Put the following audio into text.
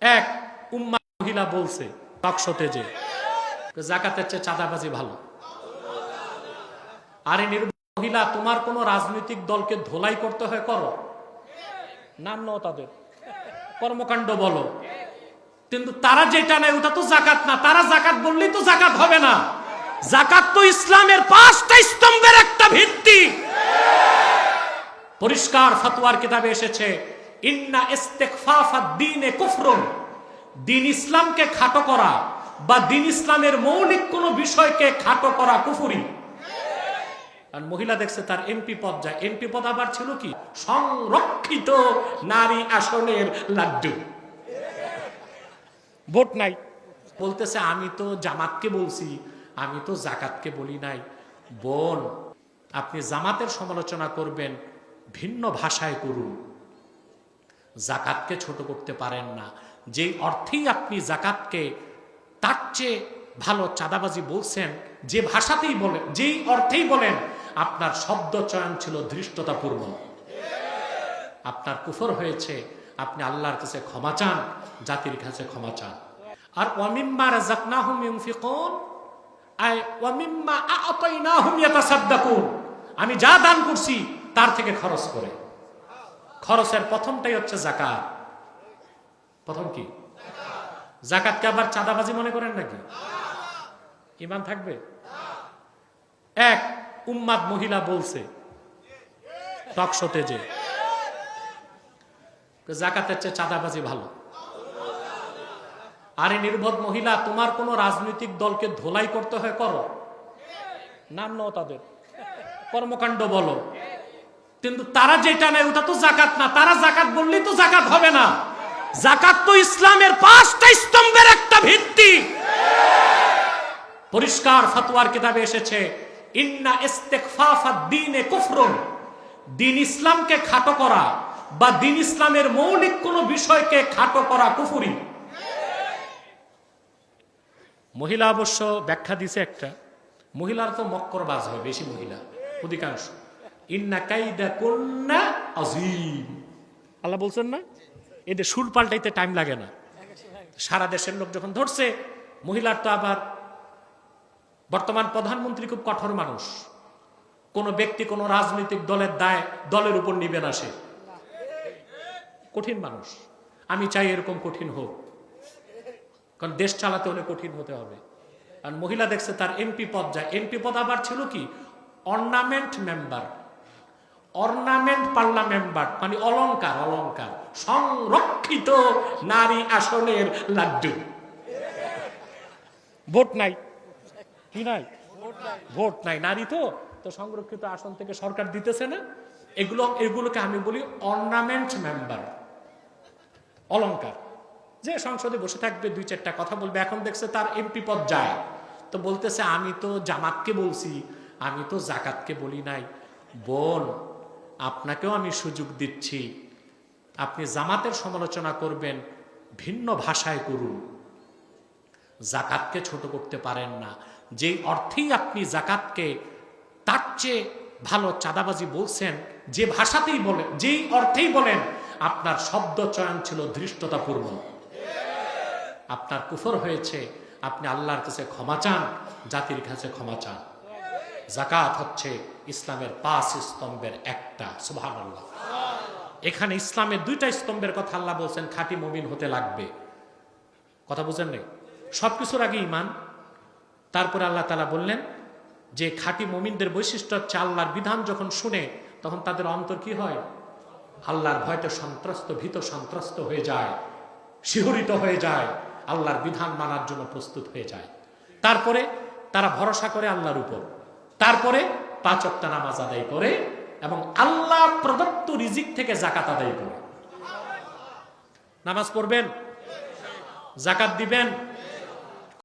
এক উম্মা মহিলা বলছে টকশোতে যে জাকাতের চেয়ে চাঁদাবাজি ভালো। আরে মহিলা, তোমার কোন রাজনৈতিক দলকে ধোলাই করতে হয় করো, নাম নাও তাদের, কর্মকাণ্ড বলো, কিন্তু তারা যেটা নেয় ওটা তো জাকাত না। তারা জাকাত বললেই তো জাকাত হবে না। জাকাত তো ইসলামের 5টা স্তম্ভের একটা ভিত্তি। পরিষ্কার ফতোয়ার কিতাবে এসেছে, ইন্না ইস্তিগফাফাদ দ্বীনে কুফরুন, দ্বীন ইসলামকে খাটো করা বা দ্বীন ইসলামের মৌলিক কোন বিষয়কে খাটো করা কুফরি। আর মহিলা দেখছে তার এমপি পদ যায়, এমপি পদ আবার ছিল কি সংরক্ষিত নারী আসনের লাড্ডু, ভোট নাই। বলতেছে আমি তো জামাতকে বলছি, আমি তো জাকাতকে বলি নাই। বোন, আপনি জামাতের সমালোচনা করবেন, ভিন্ন ভাষায় করুন, জাকাতকে ছোট করতে পারেন না। যেই অর্থেই আপনি জাকাতকে তার চেয়ে ভালো চাঁদাবাজি বলছেন, যে ভাষাতেই বলেন, যেই অর্থেই বলেন, আপনার শব্দ চয়ন ছিল ধৃষ্টতাপূর্ণ, আপনার কুফর হয়েছে। আপনি আল্লাহর কাছে ক্ষমা চান, জাতির কাছে ক্ষমা চান। আর ওয়ামিম্মা রাযাকনাহুম ইউনফিকুন, আই ওয়ামিম্মা আ'তাইনাহুম ইয়াতাসাদ্দাকুন, আমি যা দান করছি তার থেকে খরচ করে। খরচের প্রথমটাই হচ্ছে যাকাত। প্রথম কি? যাকাতকে আবার চাঁদাবাজি মনে করেন নাকি? ঈমান থাকবে? এক উম্মাদ মহিলা বলছে টকশোতে যে যাকাতের চেয়ে চাঁদাবাজি ভালো। আরে নির্বোধ মহিলা, তোমার কোন রাজনৈতিক দলকে ধোলাই করতে হয় করো, নাম নাও তাদের, কর্মকাণ্ড বলো, কিন্তু তারা যেটা নেয় ওটা তো জাকাত না। তারা জাকাত বললেই তো জাকাত হবে না। জাকাত তো ইসলামের 5টা স্তম্ভের একটা ভিত্তি। পরিষ্কার ফতোয়ার কিতাবে এসেছে, ইন্না ইস্তিগফাফাদ দ্বীনে কুফরুন, দ্বীন ইসলামকে খাটো করা বা দ্বীন ইসলামের মৌলিক কোন বিষয়কে খাটো করা কুফরি। মহিলা অবশ্য ব্যাখ্যা দিছে একটা, মহিলার তো মক্করবাজ হয় বেশি, মহিলা অধিকাংশ। ইন্না কাইদাকুন্না আযীম, আল্লাহ বলছেন না, এদের সুর পাল্টাইতে টাইম লাগে না। সারা দেশের লোক যখন ধরছে, মহিলার তো আবার বর্তমান প্রধানমন্ত্রী খুব কঠোর মানুষ, কোন ব্যক্তি কোন রাজনৈতিক দলের দায় দলের উপর নিবে না, সে কঠিন মানুষ। আমি চাই এরকম কঠিন হোক, কারণ দেশ চালাতে হলে কঠিন হতে হবে। আর মহিলা দেখছে তার এমপি পদ যায়, এমপি পদ আবার ছিল কি অর্নামেন্ট মেম্বার, অর্নামেন্ট পার্লা মেম্বার, মানে অলংকার, অলংকার, সংরক্ষিত নারী আসনের লাড্ডু। ভোট নাই, কি নাই? ভোট নাই, নারী তো তো সংরক্ষিত আসন থেকে সরকার দিতেছে না। এগুলোকে আমি বলি অর্নামেন্ট মেম্বার, অলংকার, যে সংসদে বসে থাকবে, 2-4টা কথা বলবে। এখন দেখছে তার এমপি পদ যায়, তো বলতেছে আমি তো জামাতকে বলছি, আমি তো জাকাতকে বলি নাই। বোন, আপনাকেও আমি সুযোগ দিচ্ছি, আপনি জামাতের সমালোচনা করবেন, ভিন্ন ভাষায় করুন, জাকাতকে ছোট করতে পারেন না। যেই অর্থেই আপনি জাকাতকে তার চেয়ে ভালো চাঁদাবাজি বলছেন, যে ভাষাতেই বলেন, যেই অর্থেই বলেন, আপনার শব্দ চয়ন ছিল ধৃষ্টতাপূর্ণ, আপনার কুফর হয়েছে। আপনি আল্লাহর কাছে ক্ষমা চান, জাতির কাছে ক্ষমা চান। যাকাত হচ্ছে ইসলামের 5 স্তম্ভের একটা। সুবহানাল্লাহ। এখানে ইসলামের 2টা স্তম্ভের কথা আল্লাহ বলছেন, খাঁটি মুমিন হতে লাগবে। কথা বুঝেন নাই? সবকিছুর আগে ঈমান, তারপরে আল্লাহ তাআলা বললেন যে খাঁটি মুমিনদের বৈশিষ্ট্য হচ্ছে আল্লাহর বিধান যখন শুনে তখন তাদের অন্তর কি হয়? আল্লাহর ভয়তে সন্ত্রস্ত, ভীত সন্ত্রস্ত হয়ে যায়, শিহরিত হয়ে যায়, আল্লাহর বিধান মানার জন্য প্রস্তুত হয়ে যায়। তারপরে তারা ভরসা করে আল্লাহর উপর, তারপরে 5 ওয়াক্ত নামাজ আদায় করে এবং আল্লাহ প্রদত্ত রিজিক থেকে যাকাত আদায় করে। নামাজ পড়বেন, যাকাত দিবেন,